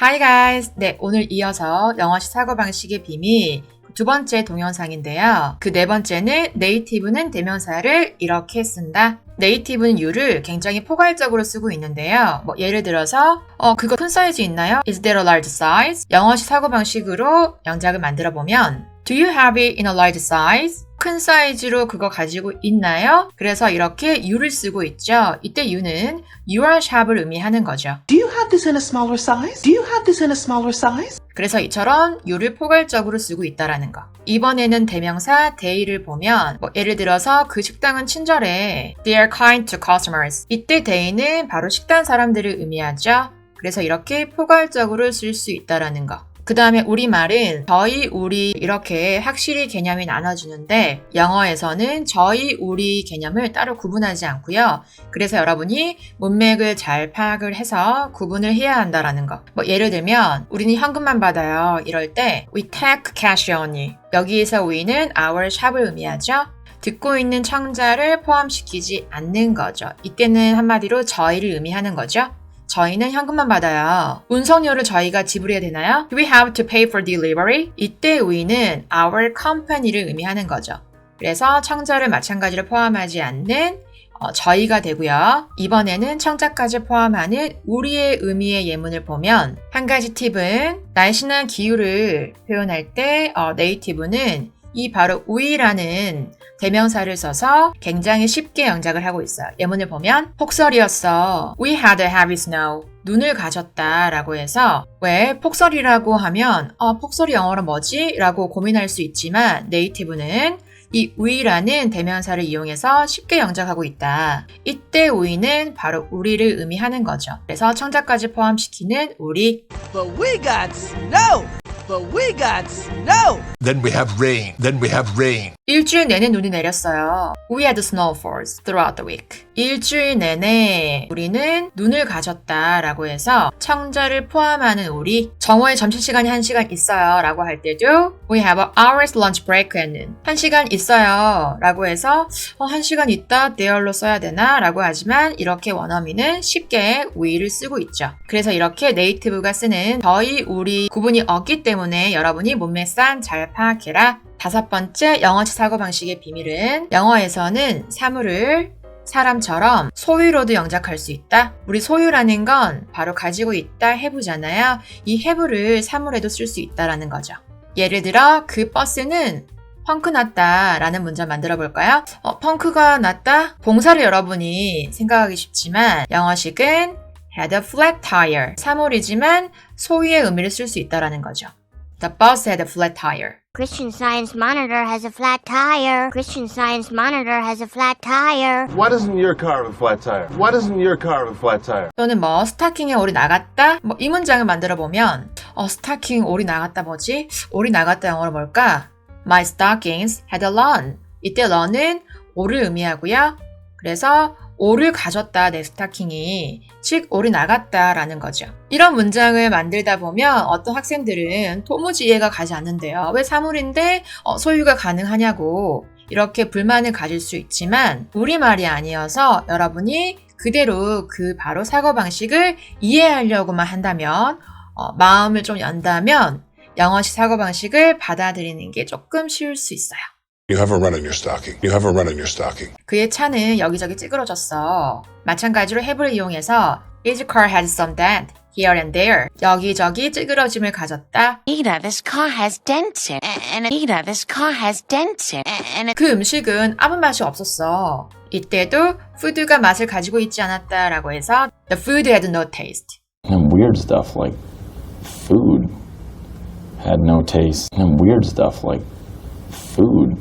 Hi guys! 네, 오늘 이어서 영어식 사고방식의 비밀 두 번째 동영상인데요. 그 네 번째는 네이티브는 대명사를 이렇게 쓴다. 네이티브는 you를 굉장히 포괄적으로 쓰고 있는데요. 예를 들어서 그거 큰 사이즈 있나요? Is there a large size? 영어식 사고방식으로 영작을 만들어 보면 Do you have it in a large size? 큰 사이즈로 그거 가지고 있나요? 그래서 이렇게 you를 쓰고 있죠. 이때 you는 your shop을 의미하는 거죠. Do you have this in a smaller size? Do you have this in a smaller size? 그래서 이처럼 you를 포괄적으로 쓰고 있다라는 거. 이번에는 대명사 they를 보면 예를 들어서 그 식당은 친절해. They are kind to customers. 이때 they는 바로 식당 사람들을 의미하죠. 그래서 이렇게 포괄적으로 쓸 수 있다라는 거. 그 다음에 우리말은 저희, 우리 이렇게 확실히 개념이 나눠지는데 영어에서는 저희, 우리 개념을 따로 구분하지 않고요. 그래서 여러분이 문맥을 잘 파악을 해서 구분을 해야 한다라는 거. 예를 들면 우리는 현금만 받아요. 이럴 때 We take cash only. 여기에서 we는 our shop을 의미하죠. 듣고 있는 청자를 포함시키지 않는 거죠. 이때는 한마디로 저희를 의미하는 거죠. 저희는 현금만 받아요. 운송료를 저희가 지불해야 되나요? Do we have to pay for delivery? 이때 we는 our company를 의미하는 거죠. 그래서 청자를 마찬가지로 포함하지 않는 저희가 되고요. 이번에는 청자까지 포함하는 우리의 의미의 예문을 보면 한 가지 팁은 날씨나 기후를 표현할 때 네이티브는 이 바로 we라는 대명사를 써서 굉장히 쉽게 영작을 하고 있어요. 예문을 보면 폭설이었어. We had a heavy snow. 눈을 가졌다 라고 해서 왜 폭설이라고 하면 폭설이 영어로 뭐지? 라고 고민할 수 있지만 네이티브는 이 we라는 대명사를 이용해서 쉽게 영작하고 있다. 이때 we는 바로 우리를 의미하는 거죠. 그래서 청자까지 포함시키는 우리. But we got snow. But we got snow. Then we have rain. Then we have rain. 일주일 내내 눈이 내렸어요. We had snowfalls throughout the week. 일주일 내내 우리는 눈을 가졌다 라고 해서 청자를 포함하는 우리. 정오에 점심시간이 1시간 있어요 라고 할 때도 We have an hour's lunch break는 1시간 있어요 라고 해서 1시간 있다 there로 써야 되나 라고 하지만 이렇게 원어민은 쉽게 we를 쓰고 있죠. 그래서 이렇게 네이티브가 쓰는 저희, 우리 구분이 없기 때문에 여러분이 문맥상 잘 파악해라. 다섯 번째 영어식 사고방식의 비밀은 영어에서는 사물을 사람처럼 소유로도 영작할 수 있다. 우리 소유라는 건 바로 가지고 있다 have잖아요. 이 have를 사물에도 쓸 수 있다라는 거죠. 예를 들어 그 버스는 펑크 났다 라는 문장 만들어 볼까요? 펑크가 났다? 동사를 여러분이 생각하기 쉽지만 영어식은 had a flat tire. 사물이지만 소유의 의미를 쓸 수 있다라는 거죠. The bus had a flat tire. Christian Science Monitor has a flat tire. Christian Science Monitor has a flat tire. Why doesn't your car have a flat tire? Why doesn't your car have a flat tire? 또는 스타킹에 올이 나갔다? 이 문장을 만들어 보면 스타킹 올이 나갔다 뭐지? 올이 나갔다 영어로 뭘까? My stockings had a run. 이때 run은 올을 의미하고요. 그래서 올을 가졌다 내 스타킹이 즉 올이 나갔다 라는 거죠. 이런 문장을 만들다 보면 어떤 학생들은 도무지 이해가 가지 않는데요. 왜 사물인데 소유가 가능하냐고 이렇게 불만을 가질 수 있지만 우리말이 아니어서 여러분이 그대로 그 바로 사고방식을 이해하려고만 한다면 마음을 좀 연다면 영어식 사고방식을 받아들이는 게 조금 쉬울 수 있어요. You have a run in your stocking. You have a run in your stocking. 그의 차는 여기저기 찌그러졌어. 마찬가지로 have를 이용해서 His car had some dent here and there. 여기저기 찌그러짐을 가졌다. Ida, this car has dents in it. And Ida, this car has dents in it. And 그 음식은 아무 맛이 없었어. 이때도 푸드가 맛을 가지고 있지 않았다라고 해서 The food had no taste. And weird stuff like food had no taste. And weird stuff like food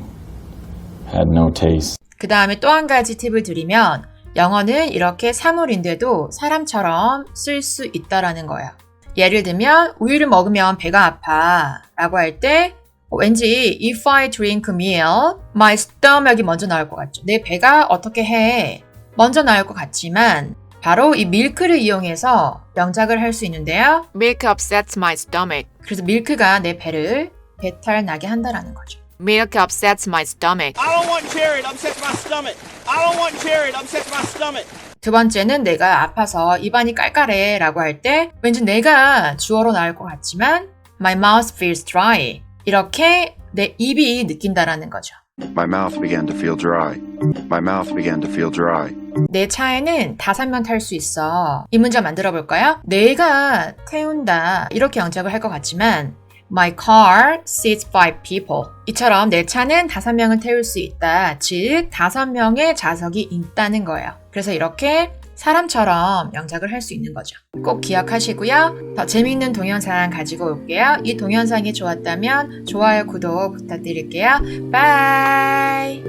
had no taste. 그 다음에 또 한 가지 팁을 드리면 영어는 이렇게 사물인데도 사람처럼 쓸 수 있다라는 거예요. 예를 들면 우유를 먹으면 배가 아파 라고 할 때 왠지 If I drink meal, my stomach이 먼저 나올 것 같죠. 내 배가 어떻게 해? 먼저 나올 것 같지만 바로 이 milk를 이용해서 영작을 할 수 있는데요. Milk upsets my stomach. 그래서 milk가 내 배를 배탈 나게 한다라는 거죠. Milk upsets my stomach. I don't want cherry. It upsets my stomach. I don't want cherry. It upsets my stomach. 두 번째는 내가 아파서 입안이 깔깔해 라고 할 때 왠지 내가 주어로 나올 것 같지만 My mouth feels dry. 이렇게 내 입이 느낀다라는 거죠. My mouth began to feel dry. My mouth began to feel dry. 내 차에는 5명 탈 수 있어. 이 문장 만들어 볼까요? 내가 태운다. 이렇게 영작을 할 것 같지만 My car seats 5 people. 이처럼 내 차는 5명을 태울 수 있다. 즉 5명의 좌석이 있다는 거예요. 그래서 이렇게 사람처럼 영작을 할 수 있는 거죠. 꼭 기억하시고요. 더 재미있는 동영상 가지고 올게요. 이 동영상이 좋았다면 좋아요, 구독 부탁드릴게요. 바이!